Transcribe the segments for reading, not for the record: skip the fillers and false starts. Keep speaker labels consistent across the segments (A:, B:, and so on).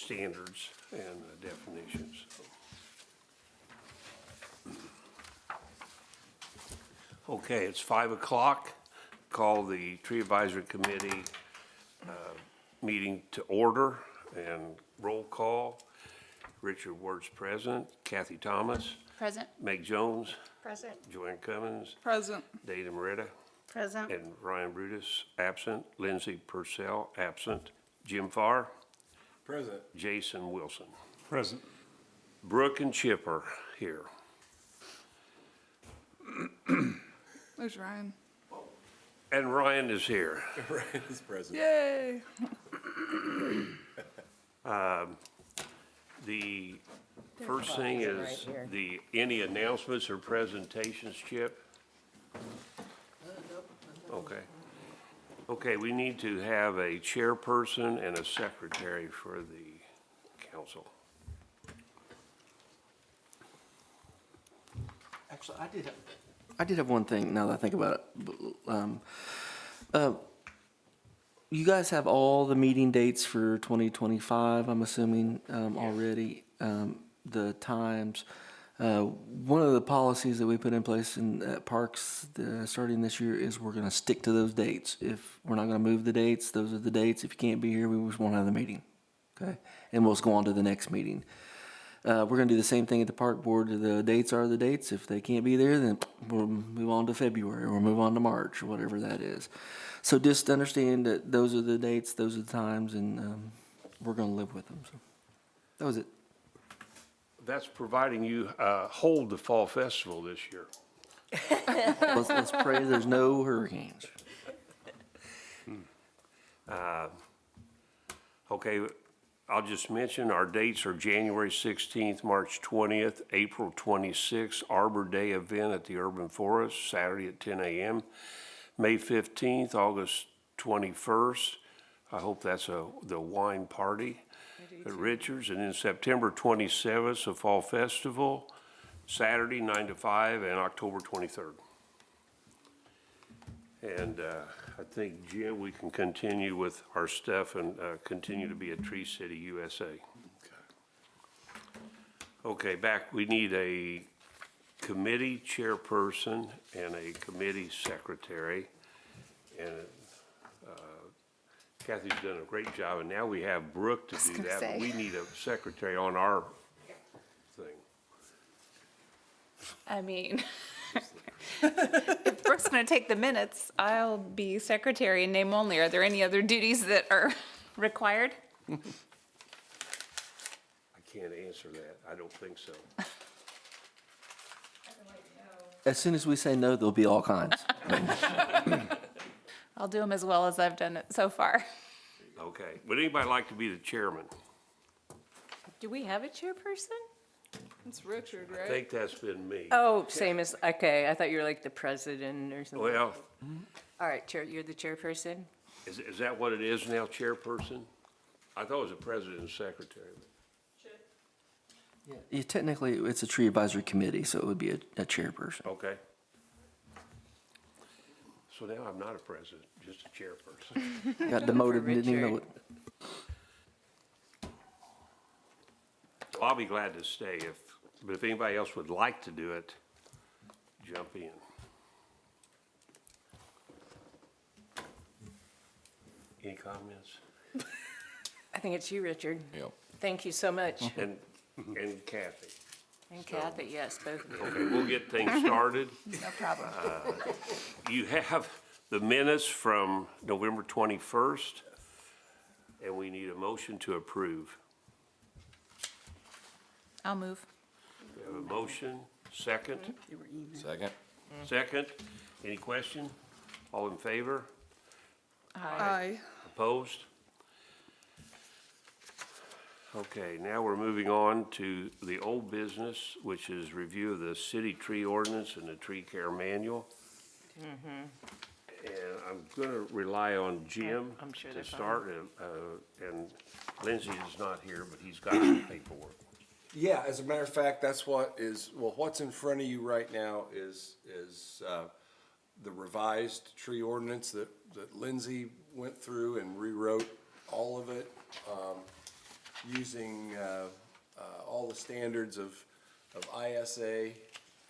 A: standards and definitions. Okay, it's 5 o'clock. Call the Tree Advisory Committee meeting to order and roll call. Richard Ward's present. Kathy Thomas.
B: Present.
A: Meg Jones.
B: Present.
A: Joanne Cummins.
C: Present.
A: Dana Moretta.
B: Present.
A: And Ryan Brutus, absent. Lindsay Purcell, absent. Jim Farr.
D: Present.
A: Jason Wilson.
D: Present.
A: Brooke and Chipper here.
C: There's Ryan.
A: And Ryan is here.
D: Ryan is present.
C: Yay!
A: The first thing is any announcements or presentations, Chip? Okay. Okay, we need to have a chairperson and a secretary for the council.
E: Actually, I did have one thing now that I think about it. You guys have all the meeting dates for 2025, I'm assuming, already, the times. One of the policies that we put in place in parks starting this year is we're going to stick to those dates. If we're not going to move the dates, those are the dates. If you can't be here, we just won't have the meeting. Okay? And we'll just go on to the next meeting. We're going to do the same thing at the park board. The dates are the dates. If they can't be there, then we'll move on to February or move on to March or whatever that is. So just understand that those are the dates, those are the times, and we're going to live with them. So that was it.
A: That's providing you hold the fall festival this year.
E: Let's pray there's no hurricanes.
A: Okay, I'll just mention our dates are January 16th, March 20th, April 26th, Arbor Day event at the Urban Forest, Saturday at 10 a.m., May 15th, August 21st. I hope that's the wine party at Richards. And then September 27th, the Fall Festival, Saturday 9 to 5, and October 23rd. And I think, Jim, we can continue with our stuff and continue to be a Tree City, USA. Okay, back, we need a committee chairperson and a committee secretary. And Kathy's done a great job, and now we have Brooke to do that, but we need a secretary on our thing.
B: I mean, if Brooke's going to take the minutes, I'll be secretary in name only. Are there any other duties that are required?
A: I can't answer that. I don't think so.
E: As soon as we say no, there'll be all kinds.
B: I'll do them as well as I've done it so far.
A: Okay. Would anybody like to be the chairman?
B: Do we have a chairperson?
C: It's Richard,
A: I
C: right?
A: think that's been me.
F: Oh, same as, okay, I thought you were like the president or something.
A: Well,
F: All right, chair, you're the chairperson?
A: is that what it is now, chairperson? I thought it was a president and secretary.
E: Yeah, technically, it's a tree advisory committee, so it would be a chairperson.
A: Okay. So now I'm not a president, just a chairperson.
E: Got demoted, didn't even know it.
A: Well, I'll be glad to stay but if anybody else would like to do it, jump in. Any comments?
F: I think it's you, Richard.
D: Yep.
F: Thank you so much.
A: And Kathy.
F: And Kathy, yes, both of you.
A: Okay, we'll get things started.
B: No problem.
A: You have the minutes from November 21st, and we need a motion to approve.
B: I'll move.
A: We have a motion, second.
D: Second.
A: Second, any question? All in favor?
C: Aye.
A: Opposed? Okay, now we're moving on to the old business, which is review of the city tree ordinance and the tree care manual. And I'm gonna rely on Jim
F: I'm sure
A: to
F: they're fine.
A: start, and Lindsay is not here, but he's got some paperwork.
D: Yeah, as a matter of fact, that's what's in front of you right now is the revised tree ordinance that Lindsay went through and rewrote all of it. using all the standards of ISA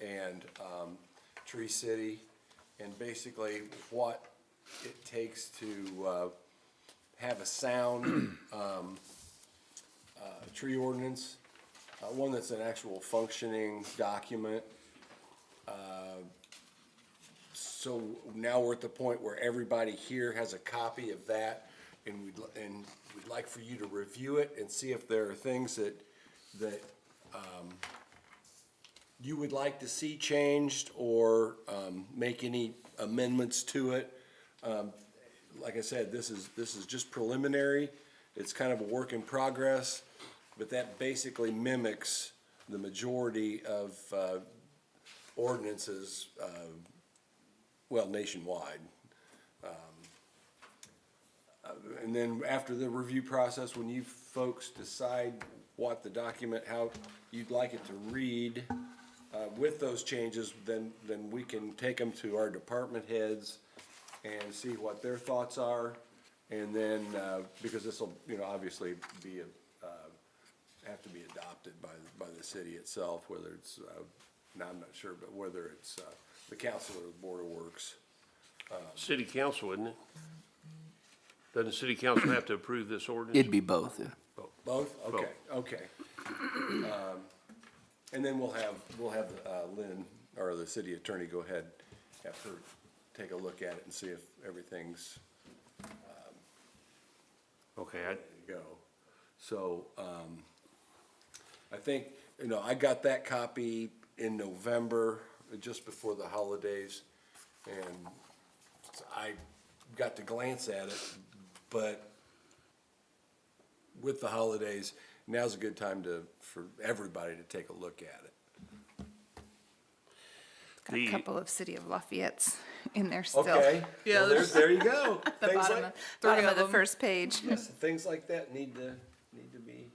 D: and Tree City, and basically what it takes to have a sound tree ordinance, one that's an actual functioning document. So now we're at the point where everybody here has a copy of that, and we'd like for you to review it and see if there are things that you would like to see changed or make any amendments to it. Like I said, this is just preliminary. It's kind of a work in progress, but that basically mimics the majority of ordinances, well, nationwide. And then after the review process, when you folks decide what the document, how you'd like it to read, with those changes, then we can take them to our department heads and see what their thoughts are. And then, because this'll, obviously be have to be adopted by the city itself, whether it's, now I'm not sure, but whether it's, the council or the Board of Works.
A: City council, isn't it? Doesn't the city council have to approve this ordinance?
E: It'd be both, yeah.
D: Both? Okay. And then we'll have Lynn, or the city attorney, go ahead, have her take a look at it and see if everything's
A: Okay,
D: ready to go. So, I think, I got that copy in November, just before the holidays, and I got to glance at it, but with the holidays, now's a good time for everybody to take a look at it.
B: Got a couple of City of Lafayette's in there still.
D: Okay,
C: Yeah,
D: well,
C: there's
D: there you go.
B: The
D: Things
B: bottom
D: like,
B: of,
C: three
B: bottom
C: of
B: of the
C: them.
B: first page.
D: yes, things like that need to be.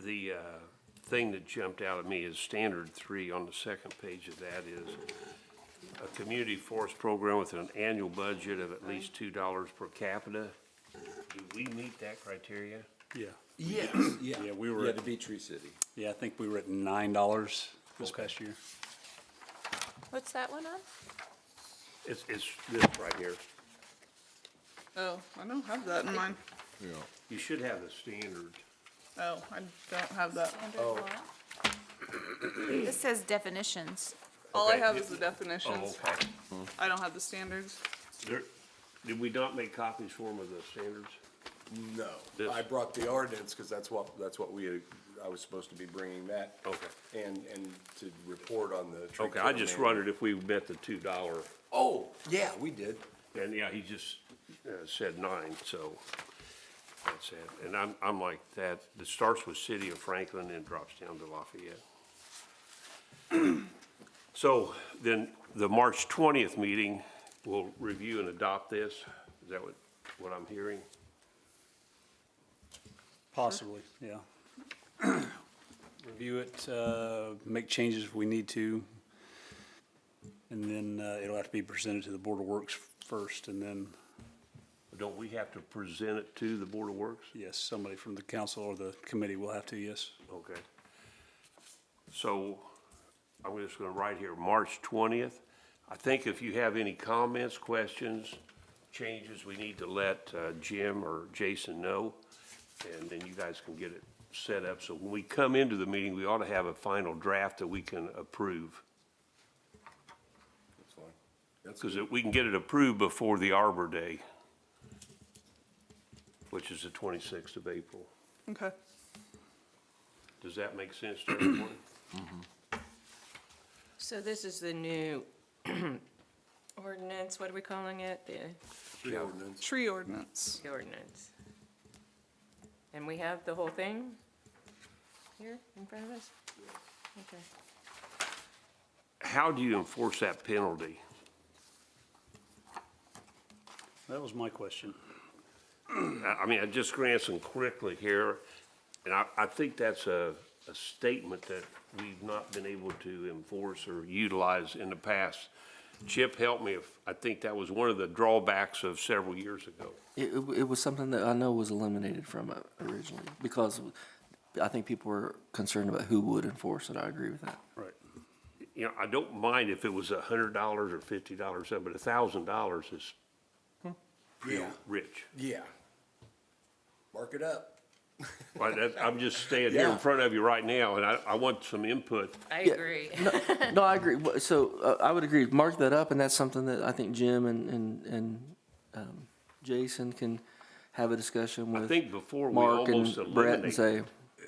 A: the thing that jumped out at me is standard 3 on the second page of that is a community forest program with an annual budget of at least $2 per capita. Do we meet that criteria?
G: Yeah,
D: Yes, yeah.
G: Yeah, we were
D: Yeah,
G: at-
D: to be Tree City.
G: yeah, I think we were at $9 this past year.
B: What's that one on?
A: It's this right here.
C: Oh, I don't have that in mine.
A: You should have the standard.
C: Oh, I don't have that.
B: This says definitions.
C: All I
A: Okay.
C: have is the
A: Oh,
C: definitions.
A: okay.
C: I don't have the standards.
A: Did we not make copies for them of the standards?
D: No,
A: This-
D: I brought the ordinance, cause that's what I was supposed to be bringing that.
A: Okay.
D: And to report on the tree.
A: Okay, I just
D: killing.
A: wondered if we met the $2,
D: Oh, yeah, we did.
A: and yeah, he just said 9, so that's it. And I'm like that, it starts with City of Franklin and drops down to Lafayette. So then the March 20th meeting, we'll review and adopt this? Is that what I'm hearing?
G: Possibly, yeah. Review it, make changes if we need to. And then it'll have to be presented to the Board of Works first, and then,
A: Don't we have to present it to the Board of Works?
G: yes, somebody from the council or the committee will have to, yes.
A: Okay. So I'm just gonna write here, March 20th. I think if you have any comments, questions, changes, we need to let Jim or Jason know, and then you guys can get it set up. So when we come into the meeting, we ought to have a final draft that we can approve.
D: That's fine. That's
A: Because we can get it approved before the Arbor Day, which is the 26th of April.
C: Okay.
A: Does that make sense to everyone?
F: So this is the new ordinance, what are we calling it? The
D: tree ordinance.
C: Tree ordinance.
F: ordinance. And we have the whole thing here in front of us? Okay.
A: How do you enforce that penalty?
G: That was my question.
A: I mean, I just glancing quickly here, and I think that's a statement that we've not been able to enforce or utilize in the past. Chip, help me if, I think that was one of the drawbacks of several years ago.
E: It was something that I know was eliminated from it originally, because I think people were concerned about who would enforce it. I agree with that.
G: Right.
A: You know, I don't mind if it was $100 or $50, but $1,000 is
D: Yeah,
A: rich.
D: yeah. Mark it up.
A: I'm just standing here in
D: Yeah.
A: front of you right now, and I want some input.
F: I
E: Yeah.
F: agree.
E: No, I agree. So I would agree. Mark that up, and that's something that I think Jim and Jason can have a discussion
A: I
E: with
A: think before we
E: Mark
A: almost
E: and Brett and
A: eliminated,
E: say,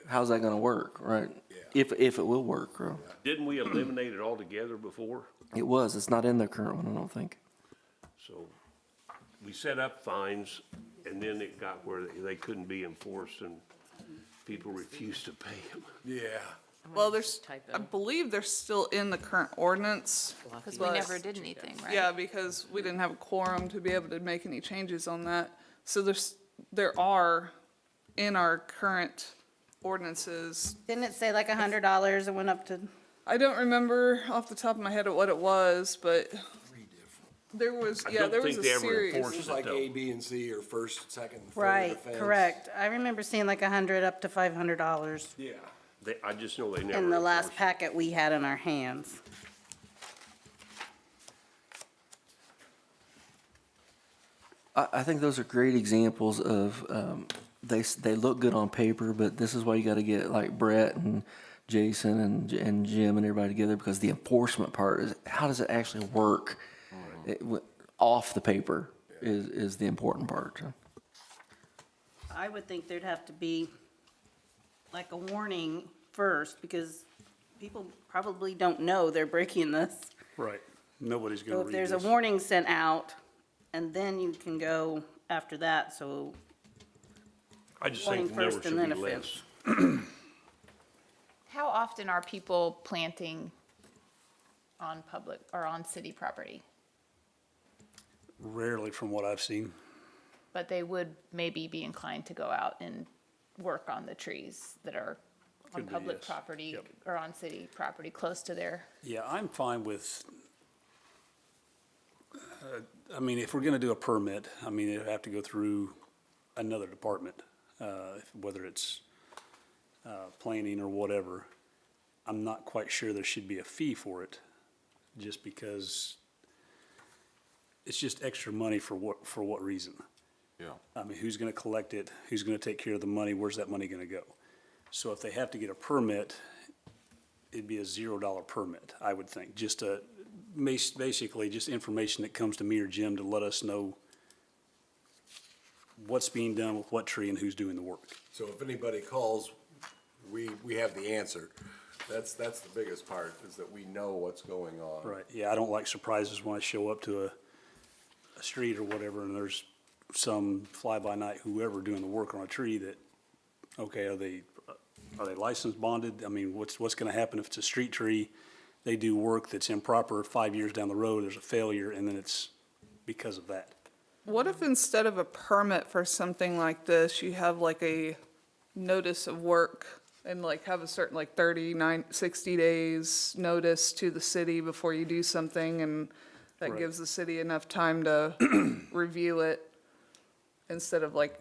E: how's that gonna work, right?
D: Yeah.
E: If it will work, right?
A: didn't we eliminate it altogether before?
E: It was. It's not in the current one, I don't think.
A: So we set up fines, and then it got where they couldn't be enforced, and people refused to pay them.
D: Yeah.
C: Well, there's,
F: Typo.
C: I believe they're still in the current ordinance.
B: Because we
C: But-
B: never did anything, right?
C: Yeah, because we didn't have a quorum to be able to make any changes on that. So there are, in our current ordinances,
H: Didn't it say like $100 it went up to?
C: I don't remember off the top of my head what it was, but there was,
A: I
C: yeah,
A: don't
C: there was
A: think
C: a
A: they ever
C: series.
A: enforced
D: It's like
A: though.
D: A, B, and C, or first, second, third
H: Right,
D: offense.
H: correct. I remember seeing like 100 up to $500
D: Yeah.
A: I just know they never
H: in the last
A: enforced it.
H: packet we had in our hands.
E: I think those are great examples of, they look good on paper, but this is why you gotta get like Brett and Jason and Jim and everybody together, because the enforcement part is, how does it actually work? Off the paper is the important part.
H: I would think there'd have to be like a warning first, because people probably don't know they're breaking this.
G: Right. Nobody's
H: So
G: gonna
H: if
G: read
H: there's a
G: this.
H: warning sent out, and then you can go after that, so
A: I just
H: warning
A: think the number
H: first and then
A: should be
H: offense.
A: less.
B: How often are people planting on public or on city property?
G: Rarely from what I've seen.
B: But they would maybe be inclined to go out and work on the trees that are on
G: Could be,
B: public
G: yes.
B: property
G: Yep.
B: or on city property close to their,
G: Yeah, I'm fine with, I mean, if we're gonna do a permit, I mean, it'd have to go through another department, whether it's planning or whatever. I'm not quite sure there should be a fee for it, just because it's just extra money for what reason?
I: Yeah.
G: I mean, who's gonna collect it? Who's gonna take care of the money? Where's that money gonna go? So if they have to get a permit, it'd be a $0 permit, I would think. Just basically just information that comes to me or Jim to let us know what's being done with what tree and who's doing the work.
D: So if anybody calls, we have the answer. That's the biggest part, is that we know what's going on.
G: Right, yeah, I don't like surprises when I show up to a street or whatever, and there's some fly-by-night whoever doing the work on a tree that, okay, are they licensed, bonded? I mean, what's gonna happen if it's a street tree? They do work that's improper, 5 years down the road, there's a failure, and then it's because of that.
C: What if instead of a permit for something like this, you have like a notice of work and like have a certain like 60 days notice to the city before you do something, and that
G: Right.
C: gives the city enough time to review it instead of like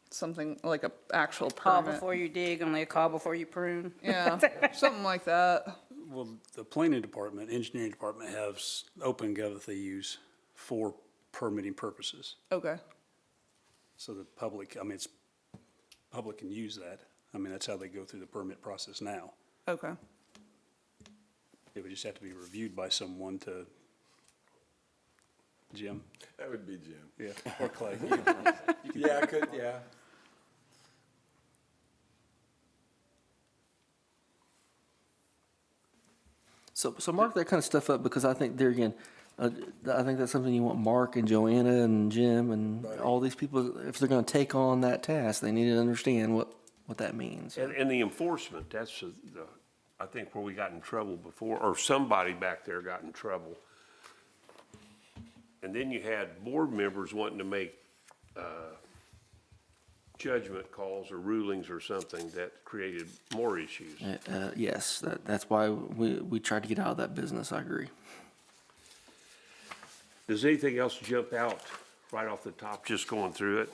C: something like a actual
H: Call
C: permit?
H: before you dig, only a call before you prune.
C: Yeah, something like that.
G: Well, the planning department, engineering department has OpenGov that they use for permitting purposes.
C: Okay.
G: So the public, I mean, public can use that. I mean, that's how they go through the permit process now.
C: Okay.
G: It would just have to be reviewed by someone to, Jim?
D: That would be Jim.
G: Yeah, or Clay.
D: Yeah, yeah.
E: So mark that kind of stuff up, because I think there again, I think that's something you want Mark and Joanna and Jim and all these people, if they're gonna take on that task, they need to understand what that means.
A: And the enforcement, that's I think where we got in trouble before, or somebody back there got in trouble. And then you had board members wanting to make judgment calls or rulings or something that created more issues.
E: Yes, that's why we tried to get out of that business, I agree.
A: Does anything else jump out right off the top, just going through it?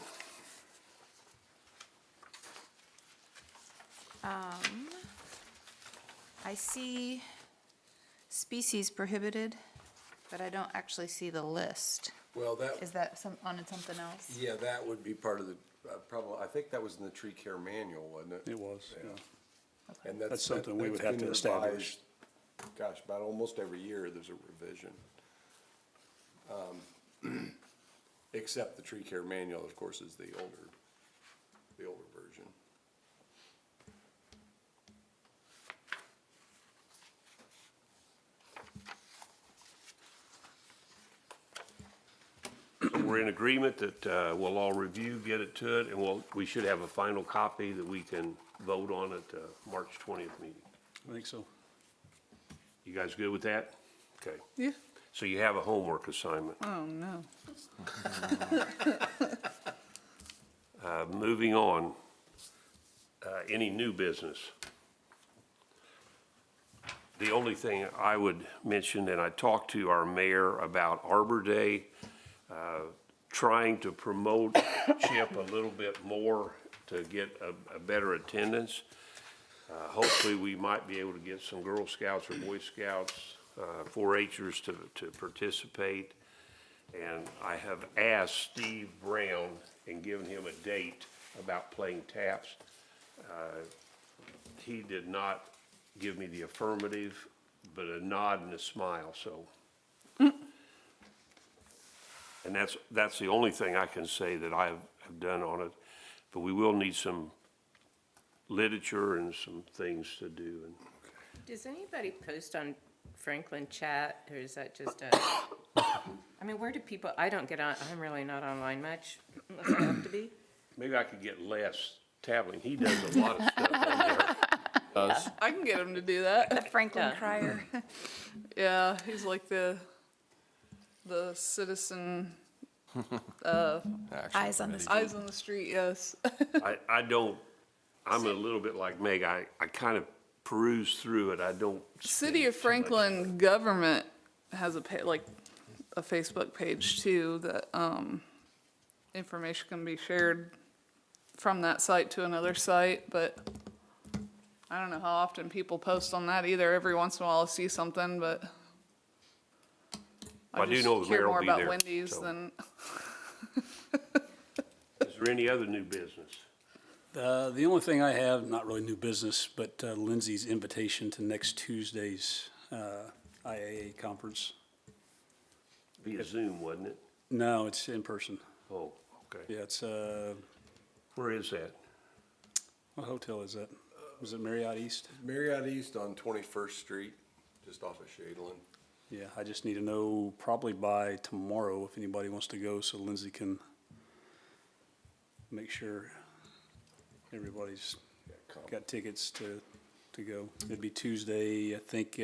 B: I see species prohibited, but I don't actually see the list.
D: Well,
B: Is that on something else?
D: yeah, that would be part of the, probably, I think that was in the tree care manual, wasn't it?
G: It was,
D: Yeah.
G: yeah.
D: And
G: That's something we would
D: that's
G: have
D: been
G: to establish.
D: revised, gosh, about almost every year there's a revision. Except the tree care manual, of course, is the older version.
A: We're in agreement that we'll all review, get it to it, and we should have a final copy that we can vote on at the March 20th meeting.
G: I think so.
A: You guys good with that? Okay.
C: Yeah.
A: So you have a homework assignment.
C: Oh, no.
A: Moving on, any new business? The only thing I would mention, and I talked to our mayor about Arbor Day, trying to promote CHIP a little bit more to get a better attendance. Hopefully, we might be able to get some Girl Scouts or Boy Scouts, 4-H'ers to participate. And I have asked Steve Brown and given him a date about playing taps. He did not give me the affirmative, but a nod and a smile, so. And that's the only thing I can say that I have done on it. But we will need some literature and some things to do. And
F: Does anybody post on Franklin Chat, or is that just a, I mean, where do people, I don't get on, I'm really not online much, unless I have to be.
A: maybe I could get Les Tabling. He does a lot of stuff on there.
C: I can get him to do that.
B: The Franklin
F: Yeah.
B: Crier.
C: Yeah, he's like the citizen,
B: Eyes on the street.
C: eyes on the street, yes.
A: I don't, I'm a little bit like Meg. I kind of peruse through it. I don't.
C: City
A: spend
C: of
A: too much
C: Franklin government has a a Facebook page too, that, information can be shared from that site to another site, but I don't know how often people post on that either. Every once in a while I see something, but
A: I do
C: just
A: know the
C: hear
A: mayor will
C: more
A: be
C: about
A: there,
C: Wendy's
A: so.
C: than,
A: Is there any other new business?
G: The only thing I have, not really new business, but Lindsay's invitation to next Tuesday's IAA conference.
A: Via Zoom, wasn't it?
G: No, it's in person.
A: Oh, okay.
G: Yeah, it's,
A: Where is that?
G: what hotel is that? Was it Marriott East?
D: Marriott East on 21st Street, just off of Shadeland.
G: Yeah, I just need to know probably by tomorrow if anybody wants to go, so Lindsay can make sure everybody's got tickets to go. It'd be Tuesday, I think,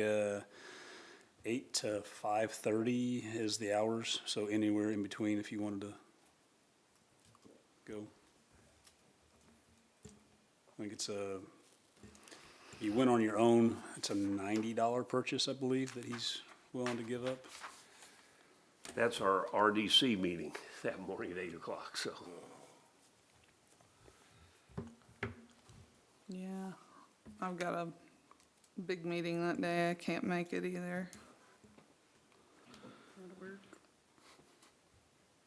G: 8 to 5:30 is the hours, so anywhere in between if you wanted to go. I think you went on your own, it's a $90 purchase, I believe, that he's willing to give up.
A: That's our RDC meeting that morning at 8 o'clock, so.
C: yeah. I've got a big meeting that day. I can't make it either.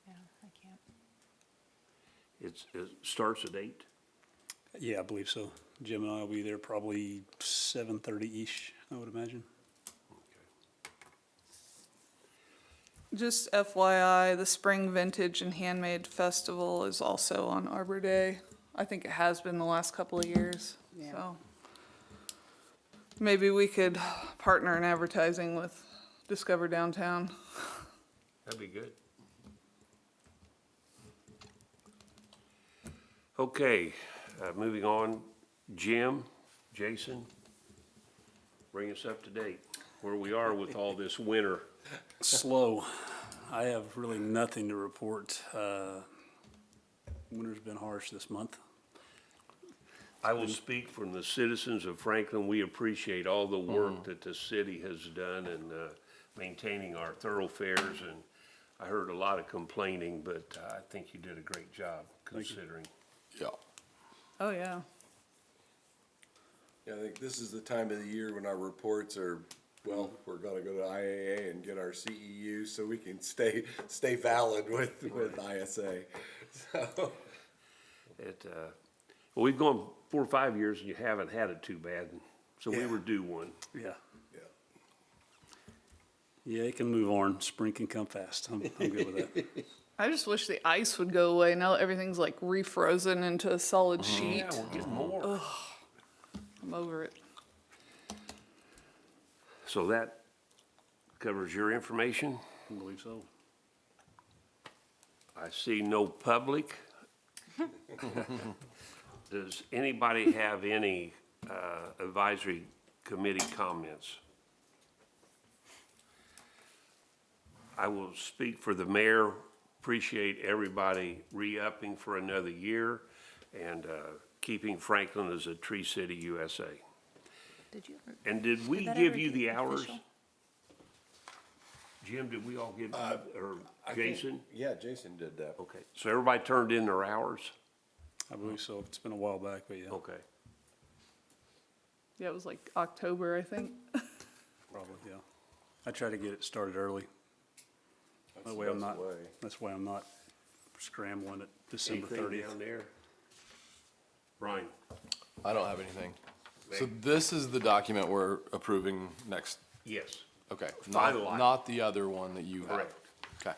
B: Yeah, I can't.
A: It starts at 8?
G: Yeah, I believe so. Jim and I will be there probably 7:30-ish, I would imagine.
C: Just FYI, the Spring Vintage and Handmade Festival is also on Arbor Day. I think it has been the last couple of years,
H: Yeah.
C: so. Maybe we could partner in advertising with Discover Downtown.
A: That'd be good. Okay, moving on. Jim, Jason, bring us up to date, where we are with all this winter.
G: Slow. I have really nothing to report. Winter's been harsh this month.
A: I will speak from the citizens of Franklin. We appreciate all the work that the city has done in maintaining our thoroughfares, and I heard a lot of complaining, but I think you did a great job considering.
I: Yeah.
C: Oh, yeah.
D: Yeah, I think this is the time of the year when our reports are, well, we're gonna go to IAA and get our CEU so we can stay valid with ISA. So,
A: Well, we've gone 4 or 5 years and you haven't had it too bad, so we were due one.
G: Yeah.
D: yeah.
G: Yeah, it can move on. Spring can come fast. I'm good with that.
C: I just wish the ice would go away. Now that everything's like refrozen into a solid sheet.
A: Yeah, we're getting more.
C: I'm over it.
A: So that covers your information.
G: I believe so.
A: I see no public. Does anybody have any advisory committee comments? I will speak for the mayor. Appreciate everybody re-upping for another year and keeping Franklin as a Tree City USA.
B: Did you ever?
A: And did we
B: Did that
A: give
B: ever
A: you the
B: get
A: hours?
B: official?
A: Jim, did we all give, or
D: I think-
A: Jason?
D: Yeah, Jason did that.
A: Okay, so everybody turned in their hours?
G: I believe so. It's been a while back, but yeah,
A: Okay.
C: Yeah, it was like October, I think.
G: probably, yeah. I try to get it started early.
D: That's
G: That
D: the
G: way I'm
D: best
G: not,
D: way.
G: that's why I'm not scrambling at December
A: Anything
G: 30th.
A: down there? Brian?
I: I don't have anything. So this is the document we're approving next,
A: Yes,
I: okay.
A: Finalized.
I: Not the other one that you have.
A: correct.
I: Okay.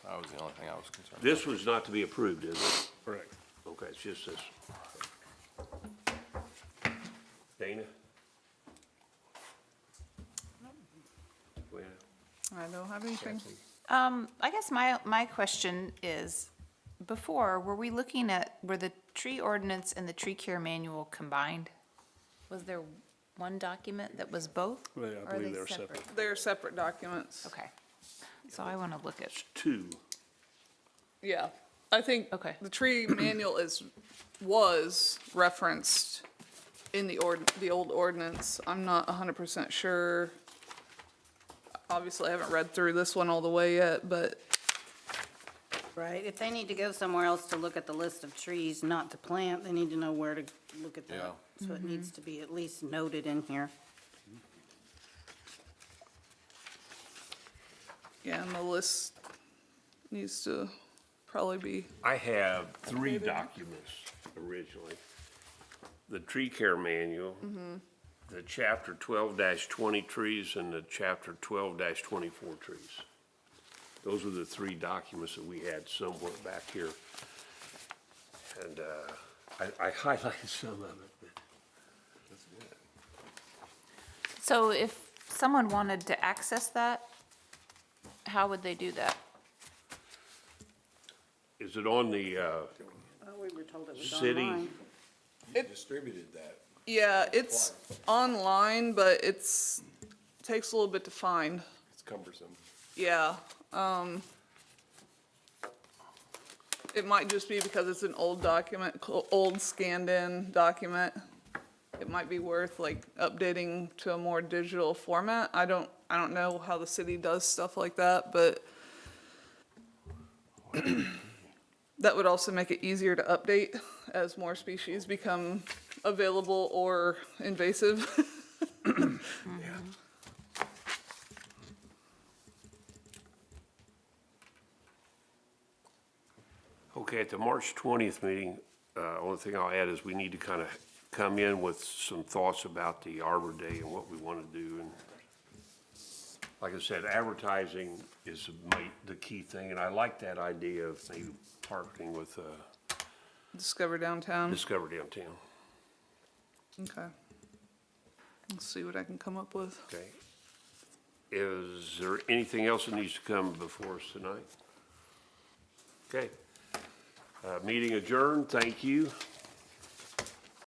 I: That was the only thing I was concerned about.
A: This was not to be approved, is it?
G: Correct.
A: Okay, it's just this. Dana? Well,
C: I don't have anything.
B: I guess my question is, before, were the tree ordinance and the tree care manual combined? Was there one document that was both?
G: Well, yeah, I
B: or are
G: believe
B: they
G: they were separate.
C: They're separate documents.
B: Okay, so I want to look at,
A: two.
C: Yeah, I think
B: Okay.
C: the tree manual was referenced in the old ordinance. I'm not 100% sure. Obviously, I haven't read through this one all the way yet, but
H: Right, if they need to go somewhere else to look at the list of trees not to plant, they need to know where to look at
I: Yeah.
H: that. So it needs to be at least noted in here.
C: yeah, and the list needs to probably be,
A: I have 3 documents originally. The tree care manual, the chapter 12-20 trees, and the chapter 12-24 trees. Those were the 3 documents that we had somewhere back here. And I highlighted some of it, but
B: so if someone wanted to access that, how would they do that?
A: is it on the,
H: Oh, we were told it was
A: City.
H: online.
D: You distributed that.
C: yeah, it's online, but takes a little bit to find.
D: It's cumbersome.
C: Yeah, it might just be because it's an old document, old scanned-in document. It might be worth like updating to a more digital format. I don't know how the city does stuff like that, but that would also make it easier to update as more species become available or invasive.
A: okay, at the March 20th meeting, only thing I'll add is we need to kind of come in with some thoughts about the Arbor Day and what we want to do. And like I said, advertising is the key thing, and I like that idea of maybe partnering with
C: Discover Downtown.
A: Discover Downtown.
C: Okay. Let's see what I can come up with.
A: Okay. Is there anything else that needs to come before us tonight? Okay. Meeting adjourned. Thank you.